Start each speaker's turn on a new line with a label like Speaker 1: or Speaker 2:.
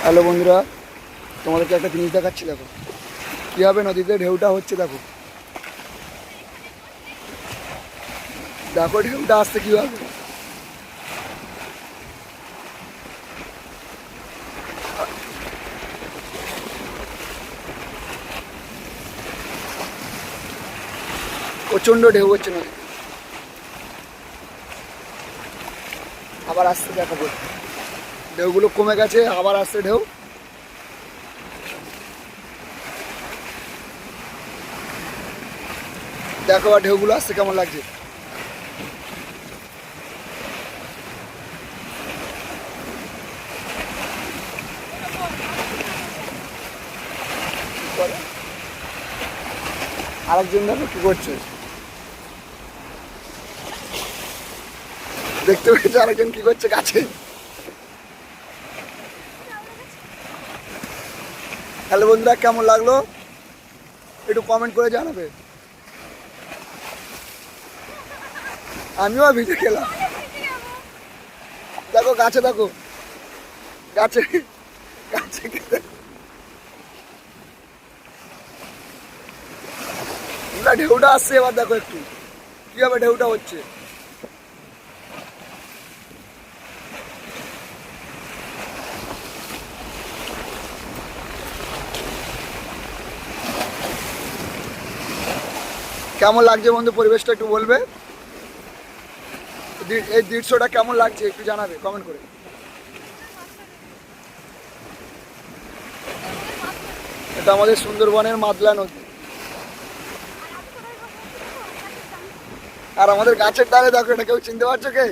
Speaker 1: Hello বন্ধুরা, তোমাদেরকে একটা জিনিস দেখাচ্ছি। দেখো কীভাবে নদীতে ঢেউটা হচ্ছে। দেখো দেখো ঢেউটা আসছে কীভাবে। প্রচণ্ড ঢেউ হচ্ছে নদীতে। আবার আসছে, দেখাবো ঢেউগুলো কমে গেছে, আবার আসছে ঢেউ। দেখো আর ঢেউগুলো আসছে কেমন লাগছে। আরেকজন দেখো কি করছে, দেখতে পেয়েছে আরেকজন কি করছে গাছে। হ্যালো বন্ধুরা, কেমন লাগলো একটু কমেন্ট করে জানাবে। আমিও ভিজে খেলাম। দেখো গাছে, দেখো গাছে গাছে ঢেউটা আসছে। এবার দেখো একটু কিভাবে ঢেউটা হচ্ছে। কেমন লাগছে বন্ধু পরিবেশটা একটু বলবে। এই দৃশ্যটা কেমন লাগছে একটু জানাবে কমেন্ট করে। এটা আমাদের সুন্দরবনের মাদলা নদী। আর আমাদের গাছের দ্বারে দেখো, এটা কেউ চিনতে পারছো কে?